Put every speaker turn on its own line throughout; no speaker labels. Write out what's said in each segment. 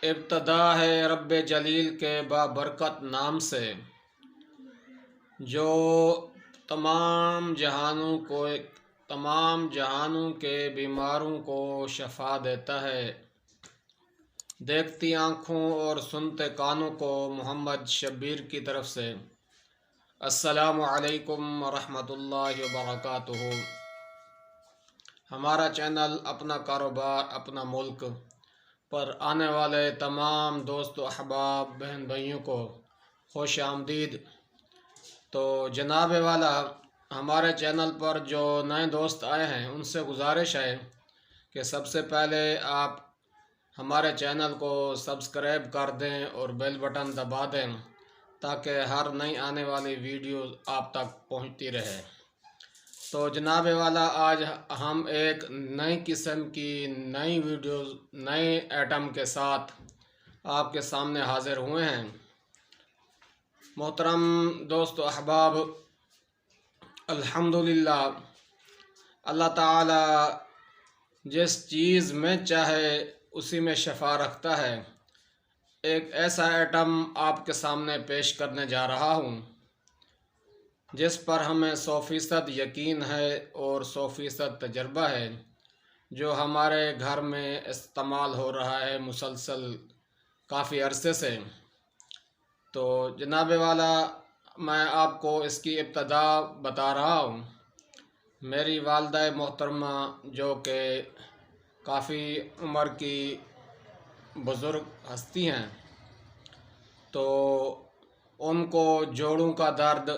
ابتدا ہے رب جلیل کے بابرکت نام سے، جو تمام جہانوں کے بیماروں کو شفا دیتا ہے۔ دیکھتی آنکھوں اور سنتے کانوں کو محمد شبیر کی طرف سے السلام علیکم ورحمۃ اللہ وبرکاتہ۔ ہمارا چینل اپنا کاروبار اپنا ملک پر آنے والے تمام دوست و احباب بہن بھائیوں کو خوش آمدید۔ تو جناب والا، ہمارے چینل پر جو نئے دوست آئے ہیں ان سے گزارش ہے کہ سب سے پہلے آپ ہمارے چینل کو سبسکرائب کر دیں اور بیل بٹن دبا دیں تاکہ ہر نئی آنے والی ویڈیو آپ تک پہنچتی رہے۔ تو جناب والا، آج ہم ایک نئی قسم کی نئی ویڈیوز نئے ایٹم کے ساتھ آپ کے سامنے حاضر ہوئے ہیں۔ محترم دوست و احباب، الحمدللہ اللہ تعالی جس چیز میں چاہے اسی میں شفا رکھتا ہے۔ ایک ایسا ایٹم آپ کے سامنے پیش کرنے جا رہا ہوں جس پر ہمیں 100% یقین ہے اور 100% تجربہ ہے، جو ہمارے گھر میں استعمال ہو رہا ہے مسلسل کافی عرصے سے۔ تو جناب والا، میں آپ کو اس کی ابتدا بتا رہا ہوں۔ میری والدہ محترمہ جو کہ کافی عمر کی بزرگ ہستی ہیں، تو ان کو جوڑوں کا درد،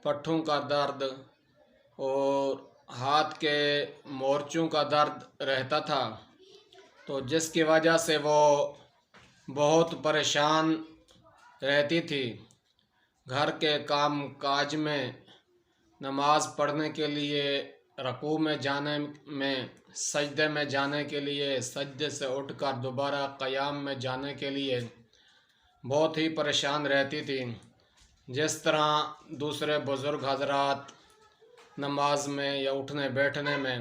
پٹھوں کا درد اور ہاتھ کے مورچوں کا درد رہتا تھا، تو جس کی وجہ سے وہ بہت پریشان رہتی تھی۔ گھر کے کام کاج میں، نماز پڑھنے کے لیے، رکوع میں جانے میں، سجدے میں جانے کے لیے، سجدے سے اٹھ کر دوبارہ قیام میں جانے کے لیے بہت ہی پریشان رہتی تھی۔ جس طرح دوسرے بزرگ حضرات نماز میں یا اٹھنے بیٹھنے میں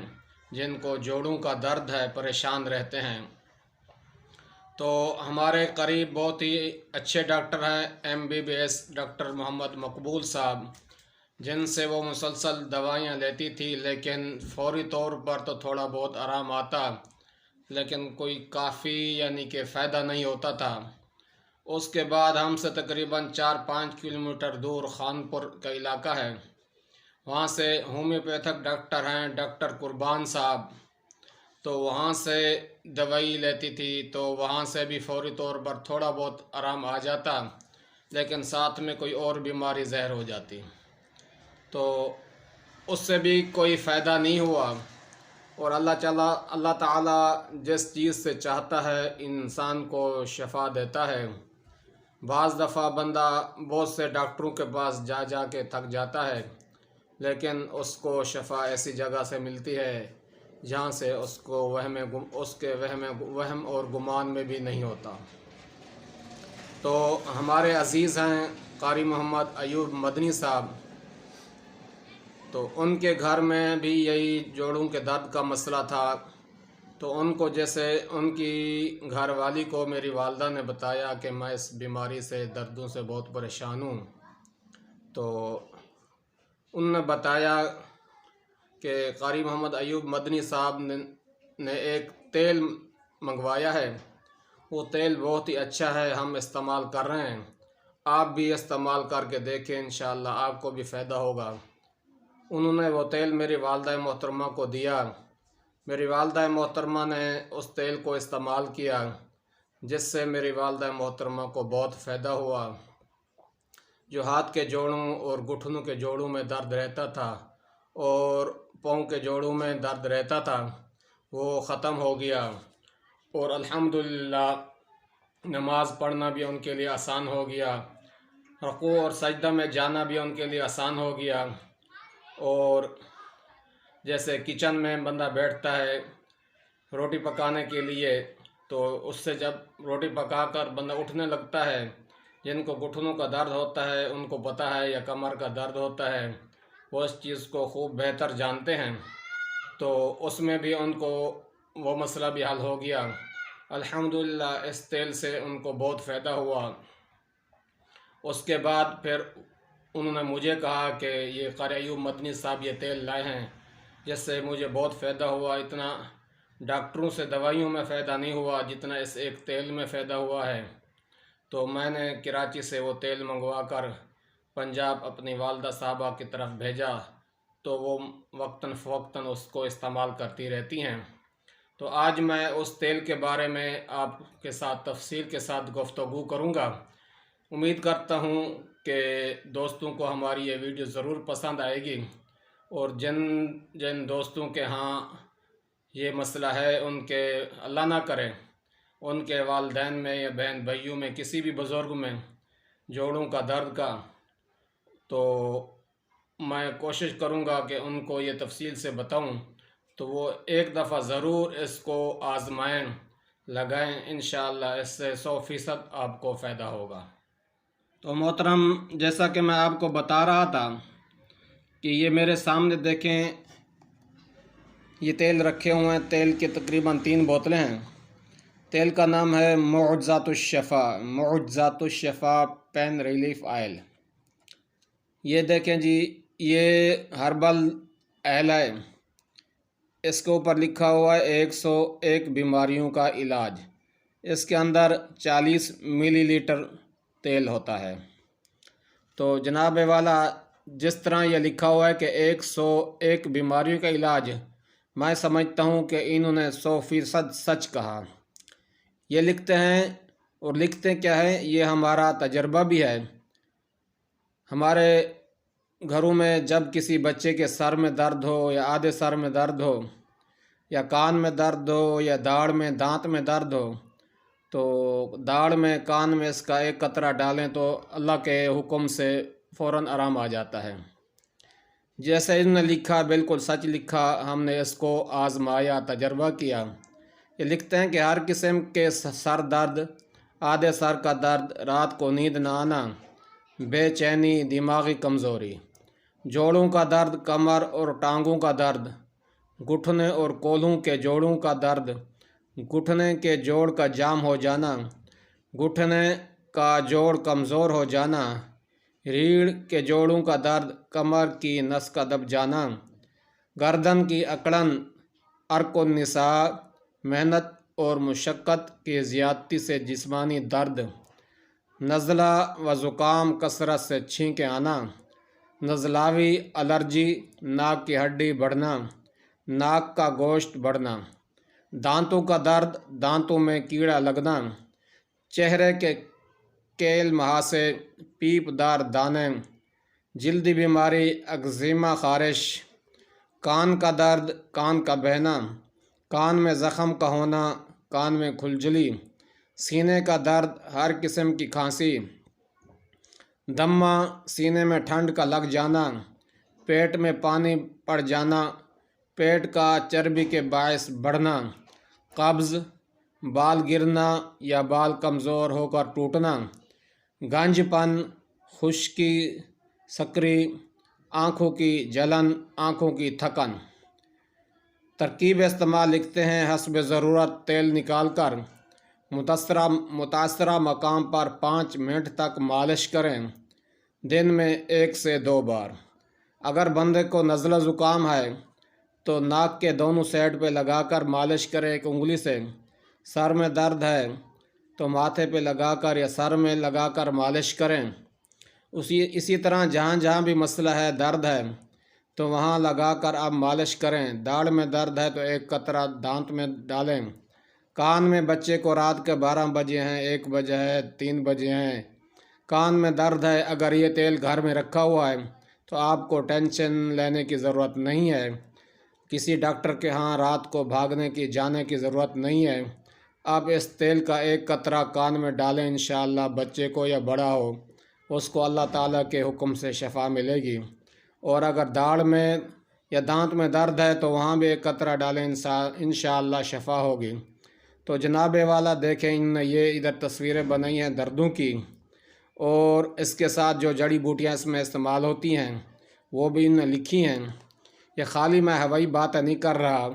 جن کو جوڑوں کا درد ہے پریشان رہتے ہیں، تو ہمارے قریب بہت ہی اچھے ڈاکٹر ہیں MBBS ڈاکٹر محمد مقبول صاحب، جن سے وہ مسلسل دوائیاں لیتی تھی، لیکن فوری طور پر تو تھوڑا بہت آرام آتا، لیکن کوئی کافی یعنی کہ فائدہ نہیں ہوتا تھا۔ اس کے بعد ہم سے تقریباً 4-5 کلومیٹر دور خانپور کا علاقہ ہے، وہاں سے ہومیوپیتھک ڈاکٹر ہیں ڈاکٹر قربان صاحب، تو وہاں سے دوائی لیتی تھی، تو وہاں سے بھی فوری طور پر تھوڑا بہت آرام آ جاتا، لیکن ساتھ میں کوئی اور بیماری ظاہر ہو جاتی، تو اس سے بھی کوئی فائدہ نہیں ہوا۔ اور اللہ تعالیٰ جس چیز سے چاہتا ہے انسان کو شفا دیتا ہے۔ بعض دفعہ بندہ بہت سے ڈاکٹروں کے پاس جا کے تھک جاتا ہے، لیکن اس کو شفا ایسی جگہ سے ملتی ہے جہاں سے اس کو وہم اور گمان میں بھی نہیں ہوتا۔ تو ہمارے عزیز ہیں قاری محمد ایوب مدنی صاحب، تو ان کے گھر میں بھی یہی جوڑوں کے درد کا مسئلہ تھا، تو ان کو جیسے ان کی گھر والی کو میری والدہ نے بتایا کہ میں اس بیماری سے دردوں سے بہت پریشان ہوں، تو ان نے بتایا کہ قاری محمد ایوب مدنی صاحب نے ایک تیل منگوایا ہے، وہ تیل بہت ہی اچھا ہے، ہم استعمال کر رہے ہیں، آپ بھی استعمال کر کے دیکھیں، انشاءاللہ آپ کو بھی فائدہ ہوگا۔ انہوں نے وہ تیل میری والدہ محترمہ کو دیا، میری والدہ محترمہ نے اس تیل کو استعمال کیا، جس سے میری والدہ محترمہ کو بہت فائدہ ہوا۔ جو ہاتھ کے جوڑوں اور گھٹنوں کے جوڑوں میں درد رہتا تھا اور پاؤں کے جوڑوں میں درد رہتا تھا، وہ ختم ہو گیا، اور الحمدللہ نماز پڑھنا بھی ان کے لیے آسان ہو گیا، رکوع اور سجدہ میں جانا بھی ان کے لیے آسان ہو گیا۔ اور جیسے کچن میں بندہ بیٹھتا ہے روٹی پکانے کے لیے، تو اس سے جب روٹی پکا کر بندہ اٹھنے لگتا ہے، جن کو گھٹنوں کا درد ہوتا ہے ان کو پتہ ہے، یا کمر کا درد ہوتا ہے، وہ اس چیز کو خوب بہتر جانتے ہیں، تو اس میں بھی ان کو وہ مسئلہ بھی حل ہو گیا۔ الحمدللہ اس تیل سے ان کو بہت فائدہ ہوا۔ اس کے بعد پھر انہوں نے مجھے کہا کہ یہ قاری ایوب مدنی صاحب یہ تیل لائے ہیں، جس سے مجھے بہت فائدہ ہوا۔ اتنا ڈاکٹروں سے دوائیوں میں فائدہ نہیں ہوا جتنا اس ایک تیل میں فائدہ ہوا ہے۔ تو میں نے کراچی سے وہ تیل منگوا کر پنجاب اپنی والدہ صاحبہ کی طرف بھیجا، تو وہ وقتاً فوقتاً اس کو استعمال کرتی رہتی ہیں۔ تو آج میں اس تیل کے بارے میں آپ کے ساتھ تفصیل کے ساتھ گفتگو کروں گا۔ امید کرتا ہوں کہ دوستوں کو ہماری یہ ویڈیو ضرور پسند آئے گی، اور جن دوستوں کے ہاں یہ مسئلہ ہے، ان کے اللہ نہ کرے ان کے والدین میں یا بہن بھائیوں میں کسی بھی بزرگ میں جوڑوں کا درد کا، تو میں کوشش کروں گا کہ ان کو یہ تفصیل سے بتاؤں، تو وہ ایک دفعہ ضرور اس کو آزمائیں، لگائیں، انشاءاللہ اس سے 100% آپ کو فائدہ ہوگا۔ تو محترم، جیسا کہ میں آپ کو بتا رہا تھا کہ یہ میرے سامنے دیکھیں، یہ تیل رکھے ہوئے ہیں۔ تیل کے تقریباً 3 بوتلیں ہیں۔ تیل کا نام ہے معجزات الشفا، معجزات الشفا پین ریلیف آئل۔ یہ دیکھیں جی، یہ ہربل آئل ہے۔ اس کے اوپر لکھا ہوا ہے 101 بیماریوں کا علاج۔ اس کے اندر 40 ملی لیٹر تیل ہوتا ہے۔ تو جناب والا، جس طرح یہ لکھا ہوا ہے کہ 101 بیماریوں کا علاج، میں سمجھتا ہوں کہ انہوں نے 100% سچ کہا۔ یہ لکھتے ہیں، اور لکھتے کیا ہے، یہ ہمارا تجربہ بھی ہے۔ ہمارے گھروں میں جب کسی بچے کے سر میں درد ہو، یا آدھے سر میں درد ہو، یا کان میں درد ہو، یا داڑھ میں، دانت میں درد ہو، تو داڑھ میں، کان میں اس کا 1 قطرہ ڈالیں تو اللہ کے حکم سے فوراً آرام آ جاتا ہے۔ جیسے انہوں نے لکھا، بالکل سچ لکھا۔ ہم نے اس کو آزمایا، تجربہ کیا۔ یہ لکھتے ہیں کہ ہر قسم کے سر درد، آدھے سر کا درد، رات کو نیند نہ آنا، بے چینی، دماغی کمزوری، جوڑوں کا درد، کمر اور ٹانگوں کا درد، گھٹنے اور کولوں کے جوڑوں کا درد، گھٹنے کے جوڑ کا جام ہو جانا، گھٹنے کا جوڑ کمزور ہو جانا، ریڑھ کے جوڑوں کا درد، کمر کی نس کا دب جانا، گردن کی اکڑن، عرق النساء، محنت اور مشقت کی زیادتی سے جسمانی درد، نزلہ و زکام، کثرت سے چھینکیں آنا، نزلاوی، الرجی، ناک کی ہڈی بڑھنا، ناک کا گوشت بڑھنا، دانتوں کا درد، دانتوں میں کیڑا لگنا، چہرے کے کیل، مہاسے، پیپ دار دانے، جلدی بیماری، ایگزیما، خارش، کان کا درد، کان کا بہنا، کان میں زخم کا ہونا، کان میں کھلجلی، سینے کا درد، ہر قسم کی کھانسی، دمہ، سینے میں ٹھنڈ کا لگ جانا، پیٹ میں پانی پڑ جانا، پیٹ کا چربی کے باعث بڑھنا، قبض، بال گرنا یا بال کمزور ہو کر ٹوٹنا، گنج پن، خشکی، سکری، آنکھوں کی جلن، آنکھوں کی تھکن۔ ترکیب استعمال لکھتے ہیں، حسب ضرورت تیل نکال کر متاثرہ مقام پر 5 منٹ تک مالش کریں، دن میں 1 سے 2 بار۔ اگر بندے کو نزلہ زکام ہے تو ناک کے دونوں سائڈ پہ لگا کر مالش کرے 1 انگلی سے۔ سر میں درد ہے تو ماتھے پہ لگا کر یا سر میں لگا کر مالش کریں۔ اسی طرح جہاں جہاں بھی مسئلہ ہے، درد ہے، تو وہاں لگا کر آپ مالش کریں۔ داڑھ میں درد ہے تو 1 قطرہ دانت میں ڈالیں۔ کان میں بچے کو رات کے 12 بجے ہیں، 1 بجے ہے، 3 بجے ہیں، کان میں درد ہے، اگر یہ تیل گھر میں رکھا ہوا ہے تو آپ کو ٹینشن لینے کی ضرورت نہیں ہے، کسی ڈاکٹر کے ہاں رات کو بھاگنے کی، جانے کی ضرورت نہیں ہے۔ آپ اس تیل کا 1 قطرہ کان میں ڈالیں، انشاءاللہ بچے کو یا بڑا ہو، اس کو اللہ تعالیٰ کے حکم سے شفا ملے گی۔ اور اگر داڑھ میں یا دانت میں درد ہے تو وہاں بھی 1 قطرہ ڈالیں، انشاءاللہ شفا ہوگی۔ تو جناب والا دیکھیں، انہوں نے یہ ادھر تصویریں بنائی ہیں دردوں کی، اور اس کے ساتھ جو جڑی بوٹیاں اس میں استعمال ہوتی ہیں وہ بھی انہوں نے لکھی ہیں۔ یہ خالی میں ہوائی بات نہیں کر رہا،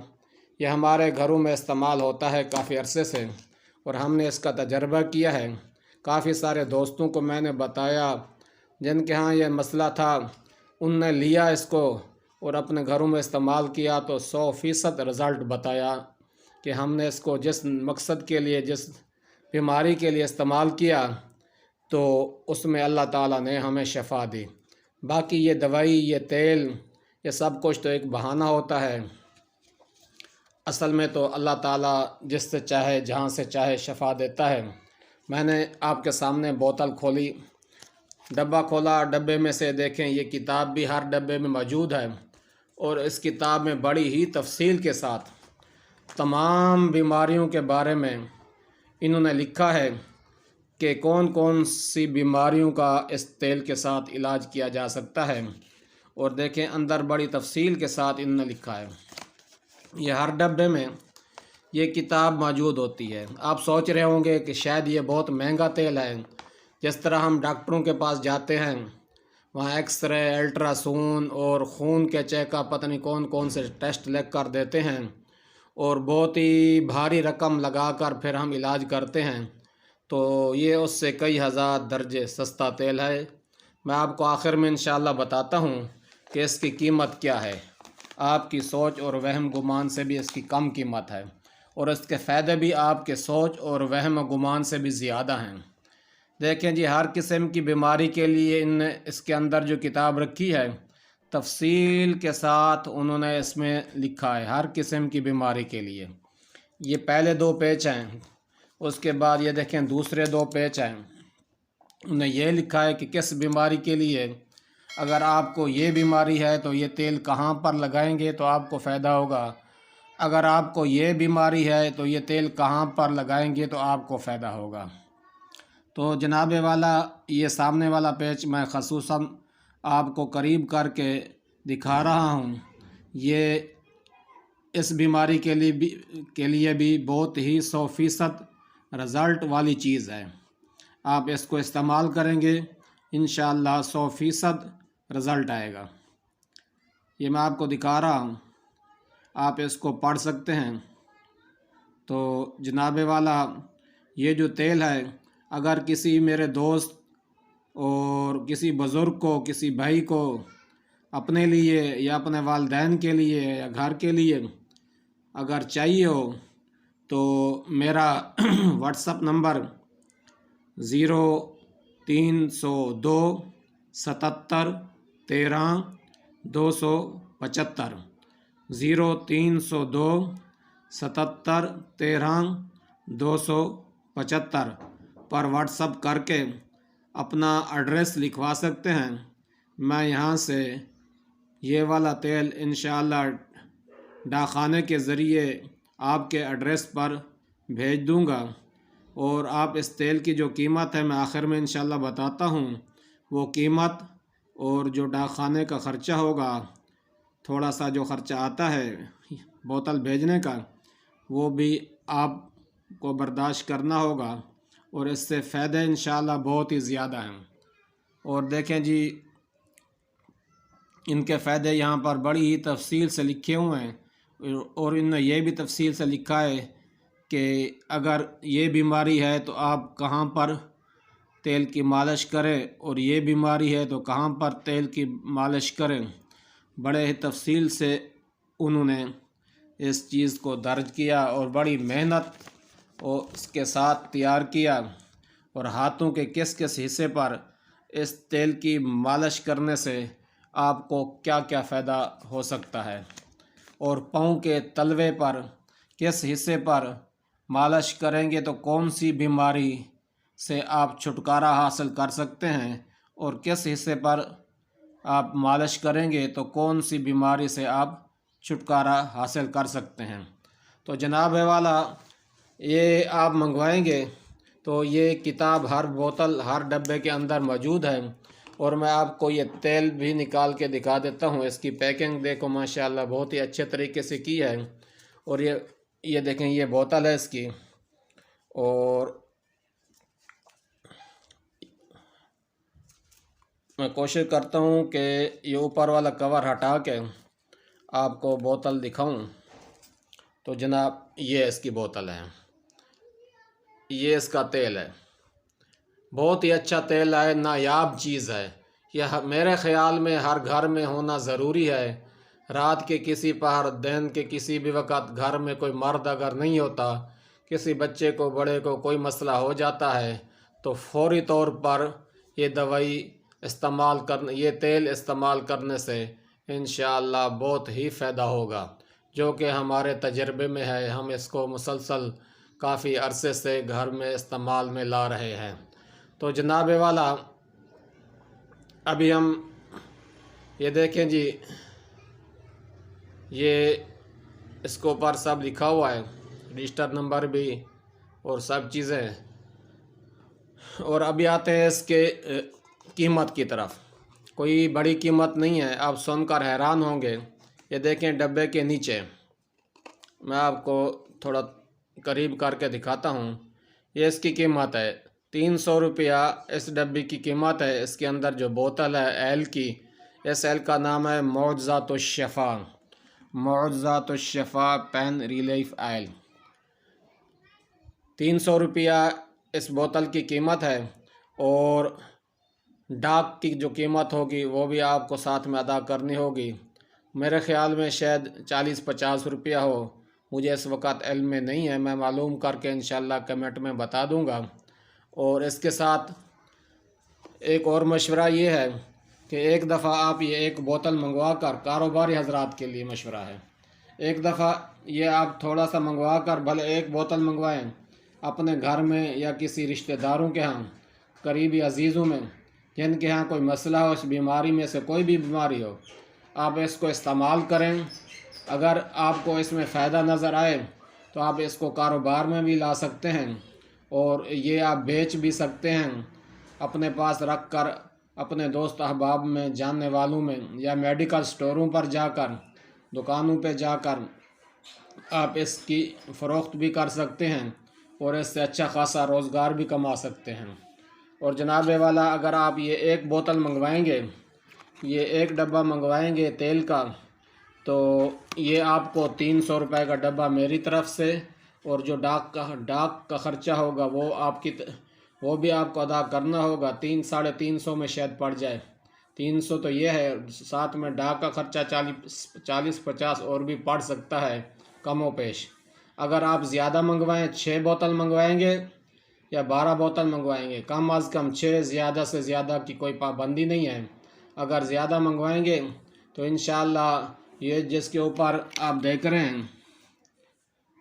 یہ ہمارے گھروں میں استعمال ہوتا ہے کافی عرصے سے۔ اور ہم نے اس کا تجربہ کیا ہے۔ کافی سارے دوستوں کو میں نے بتایا جن کے ہاں یہ مسئلہ تھا، ان نے لیا اس کو اور اپنے گھروں میں استعمال کیا تو 100% رزلٹ بتایا کہ ہم نے اس کو جس مقصد کے لیے، جس بیماری کے لیے استعمال کیا تو اس میں اللہ تعالیٰ نے ہمیں شفا دی۔ باقی یہ دوائی، یہ تیل، یہ سب کچھ تو ایک بہانہ ہوتا ہے، اصل میں تو اللہ تعالیٰ جس سے چاہے، جہاں سے چاہے شفا دیتا ہے۔ میں نے آپ کے سامنے بوتل کھولی، ڈبہ کھولا، ڈبے میں سے دیکھیں یہ کتاب بھی ہر ڈبے میں موجود ہے، اور اس کتاب میں بڑی ہی تفصیل کے ساتھ تمام بیماریوں کے بارے میں انہوں نے لکھا ہے کہ کون کون سی بیماریوں کا اس تیل کے ساتھ علاج کیا جا سکتا ہے، اور دیکھیں اندر بڑی تفصیل کے ساتھ انہوں نے لکھا ہے۔ یہ ہر ڈبے میں یہ کتاب موجود ہوتی ہے۔ آپ سوچ رہے ہوں گے کہ شاید یہ بہت مہنگا تیل ہے، جس طرح ہم ڈاکٹروں کے پاس جاتے ہیں، وہاں ایکس رے، الٹرا سون اور خون کے چیک اپ، پتہ نہیں کون کون سے ٹیسٹ لکھ کر دیتے ہیں، اور بہت ہی بھاری رقم لگا کر پھر ہم علاج کرتے ہیں، تو یہ اس سے کئی ہزار درجے سستا تیل ہے۔ میں آپ کو آخر میں انشاءاللہ بتاتا ہوں کہ اس کی قیمت کیا ہے۔ آپ کی سوچ اور وہم گمان سے بھی اس کی کم قیمت ہے، اور اس کے فائدے بھی آپ کے سوچ اور وہم و گمان سے بھی زیادہ ہیں۔ دیکھیں جی، ہر قسم کی بیماری کے لیے ان نے اس کے اندر جو کتاب رکھی ہے، تفصیل کے ساتھ انہوں نے اس میں لکھا ہے ہر قسم کی بیماری کے لیے۔ یہ پہلے 2 پیج ہیں، اس کے بعد یہ دیکھیں دوسرے 2 پیج ہیں، انہوں نے یہ لکھا ہے کہ کس بیماری کے لیے، اگر آپ کو یہ بیماری ہے تو یہ تیل کہاں پر لگائیں گے تو آپ کو فائدہ ہوگا، اگر آپ کو یہ بیماری ہے تو یہ تیل کہاں پر لگائیں گے تو آپ کو فائدہ ہوگا۔ تو جناب والا، یہ سامنے والا پیج میں خصوصاً آپ کو قریب کر کے دکھا رہا ہوں، یہ اس بیماری کے لیے بھی بہت ہی 100% رزلٹ والی چیز ہے۔ آپ اس کو استعمال کریں گے انشاءاللہ 100% رزلٹ آئے گا۔ یہ میں آپ کو دکھا رہا ہوں، آپ اس کو پڑھ سکتے ہیں۔ تو جناب والا، یہ جو تیل ہے، اگر کسی میرے دوست اور کسی بزرگ کو، کسی بھائی کو، اپنے لیے یا اپنے والدین کے لیے یا گھر کے لیے اگر چاہیے ہو تو میرا واٹس اپ نمبر 0302 77 13 275 0302 77 13 275 پر واٹس اپ کر کے اپنا ایڈریس لکھوا سکتے ہیں۔ میں یہاں سے یہ والا تیل انشاءاللہ ڈاکخانے کے ذریعے آپ کے ایڈریس پر بھیج دوں گا، اور آپ اس تیل کی جو قیمت ہے میں آخر میں انشاءاللہ بتاتا ہوں، وہ قیمت اور جو ڈاکخانے کا خرچہ ہوگا، تھوڑا سا جو خرچہ آتا ہے بوتل بھیجنے کا، وہ بھی آپ کو برداشت کرنا ہوگا، اور اس سے فائدے انشاءاللہ بہت ہی زیادہ ہیں۔ اور دیکھیں جی، ان کے فائدے یہاں پر بڑی ہی تفصیل سے لکھے ہوئے ہیں، اور ان نے یہ بھی تفصیل سے لکھا ہے کہ اگر یہ بیماری ہے تو آپ کہاں پر تیل کی مالش کریں، اور یہ بیماری ہے تو کہاں پر تیل کی مالش کریں۔ بڑے ہی تفصیل سے انہوں نے اس چیز کو درج کیا، اور بڑی محنت اور اس کے ساتھ تیار کیا، اور ہاتھوں کے کس کس حصے پر اس تیل کی مالش کرنے سے آپ کو کیا کیا فائدہ ہو سکتا ہے، اور پاؤں کے تلوے پر کس حصے پر مالش کریں گے تو کون سی بیماری سے آپ چھٹکارا حاصل کر سکتے ہیں، اور کس حصے پر آپ مالش کریں گے تو کون سی بیماری سے آپ چھٹکارا حاصل کر سکتے ہیں۔ تو جناب والا، یہ آپ منگوائیں گے تو یہ کتاب ہر بوتل، ہر ڈبے کے اندر موجود ہے، اور میں آپ کو یہ تیل بھی نکال کے دکھا دیتا ہوں۔ اس کی پیکنگ دیکھو ماشاءاللہ بہت ہی اچھے طریقے سے کی ہے، اور یہ دیکھیں یہ بوتل ہے اس کی، اور میں کوشش کرتا ہوں کہ یہ اوپر والا کور ہٹا کے آپ کو بوتل دکھاؤں۔ تو جناب یہ اس کی بوتل ہے، یہ اس کا تیل ہے، بہت ہی اچھا تیل ہے، نایاب چیز ہے۔ یہ میرے خیال میں ہر گھر میں ہونا ضروری ہے۔ رات کے کسی پہر، دن کے کسی بھی وقت گھر میں کوئی مرد اگر نہیں ہوتا، کسی بچے کو، بڑے کو کوئی مسئلہ ہو جاتا ہے تو فوری طور پر یہ دوائی استعمال کرنے، یہ تیل استعمال کرنے سے انشاءاللہ بہت ہی فائدہ ہوگا، جو کہ ہمارے تجربے میں ہے۔ ہم اس کو مسلسل کافی عرصے سے گھر میں استعمال میں لا رہے ہیں۔ تو جناب والا، ابھی ہم یہ دیکھیں جی، یہ اس کے اوپر سب لکھا ہوا ہے، رجسٹر نمبر بھی اور سب چیزیں۔ اور ابھی آتے ہیں اس کے قیمت کی طرف۔ کوئی بڑی قیمت نہیں ہے، آپ سن کر حیران ہوں گے۔ یہ دیکھیں ڈبے کے نیچے، میں آپ کو تھوڑا قریب کر کے دکھاتا ہوں۔ یہ اس کی قیمت ہے 300 روپیہ، اس ڈبی کی قیمت ہے۔ اس کے اندر جو بوتل ہے ایل کی، اس ایل کا نام ہے معجزات الشفا، معجزات الشفا پین ریلیف آئل۔ 300 روپیہ اس بوتل کی قیمت ہے، اور ڈاک کی جو قیمت ہوگی وہ بھی آپ کو ساتھ میں ادا کرنی ہوگی۔ میرے خیال میں شاید 40-50 روپیہ ہو، مجھے اس وقت علم میں نہیں ہے، میں معلوم کر کے انشاءاللہ کمنٹ میں بتا دوں گا۔ اور اس کے ساتھ ایک اور مشورہ یہ ہے کہ ایک دفعہ آپ یہ ایک بوتل منگوا کر، کاروباری حضرات کے لیے مشورہ ہے، ایک دفعہ یہ آپ تھوڑا سا منگوا کر، بھلے ایک بوتل منگوائیں، اپنے گھر میں یا کسی رشتہ داروں کے ہاں، قریبی عزیزوں میں، جن کے ہاں کوئی مسئلہ ہو، اس بیماری میں سے کوئی بھی بیماری ہو، آپ اس کو استعمال کریں۔ اگر آپ کو اس میں فائدہ نظر آئے تو آپ اس کو کاروبار میں بھی لا سکتے ہیں، اور یہ آپ بیچ بھی سکتے ہیں، اپنے پاس رکھ کر اپنے دوست احباب میں، جاننے والوں میں، یا میڈیکل سٹوروں پر جا کر، دکانوں پہ جا کر آپ اس کی فروخت بھی کر سکتے ہیں، اور اس سے اچھا خاصا روزگار بھی کما سکتے ہیں۔ اور جناب والا، اگر آپ یہ ایک بوتل منگوائیں گے، یہ ایک ڈبہ منگوائیں گے تیل کا، تو یہ آپ کو 300 روپے کا ڈبہ میری طرف سے، اور جو ڈاک کا خرچہ ہوگا وہ بھی آپ کو ادا کرنا ہوگا۔ 300-350 میں شاید پڑ جائے، 300 تو یہ ہے، ساتھ میں ڈاک کا خرچہ 40-50 اور بھی پڑ سکتا ہے، کم و بیش۔ اگر آپ زیادہ منگوائیں، 6 بوتل منگوائیں گے یا 12 بوتل منگوائیں گے، کم از کم 6، زیادہ سے زیادہ کی کوئی پابندی نہیں ہے۔ اگر زیادہ منگوائیں گے تو انشاءاللہ یہ جس کے اوپر آپ دیکھ رہے ہیں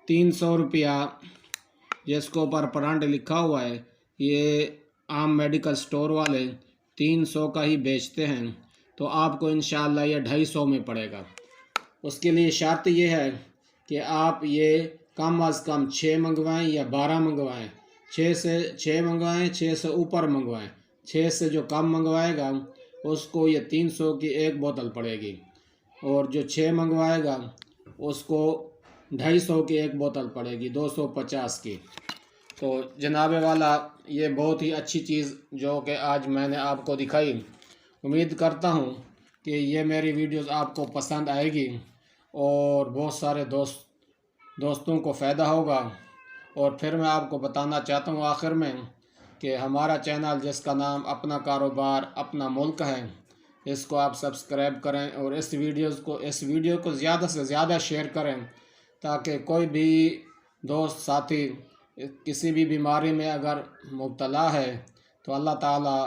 300 روپیہ، جس کے اوپر برانڈ لکھا ہوا ہے، یہ عام میڈیکل سٹور والے 300 کا ہی بیچتے ہیں، تو آپ کو انشاءاللہ یہ 250 میں پڑے گا۔ اس کے لیے شرط یہ ہے کہ آپ یہ کم از کم 6 منگوائیں یا 12 منگوائیں، 6 منگوائیں، 6 سے اوپر منگوائیں۔ 6 سے جو کم منگوائے گا اس کو یہ 300 کی ایک بوتل پڑے گی، اور جو 6 منگوائے گا اس کو 250 کی ایک بوتل پڑے گی، 250 کی۔ تو جناب والا، یہ بہت ہی اچھی چیز جو کہ آج میں نے آپ کو دکھائی، امید کرتا ہوں کہ یہ میری ویڈیوز آپ کو پسند آئے گی، اور بہت سارے دوستوں کو فائدہ ہوگا۔ اور پھر میں آپ کو بتانا چاہتا ہوں آخر میں کہ ہمارا چینل جس کا نام اپنا کاروبار اپنا ملک ہے، اس کو آپ سبسکرائب کریں، اور اس ویڈیو کو زیادہ سے زیادہ شیئر کریں، تاکہ کوئی بھی دوست ساتھی کسی بھی بیماری میں اگر مبتلا ہے تو اللہ تعالیٰ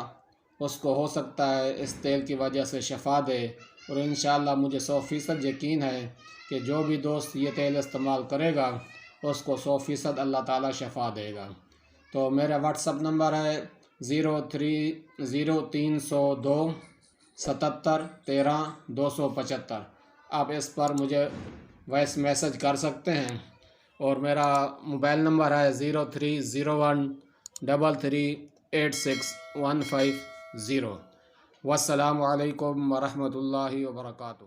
اس کو ہو سکتا ہے اس تیل کی وجہ سے شفا دے۔ اور انشاءاللہ مجھے 100% یقین ہے کہ جو بھی دوست یہ تیل استعمال کرے گا اس کو 100% اللہ تعالیٰ شفا دے گا۔ تو میرا واٹس اپ نمبر ہے 0302 77 13 275۔ آپ اس پر مجھے وائس میسج کر سکتے ہیں، اور میرا موبائل نمبر ہے 0301 33 86 150۔ والسلام علیکم ورحمۃ اللہ وبرکاتہ۔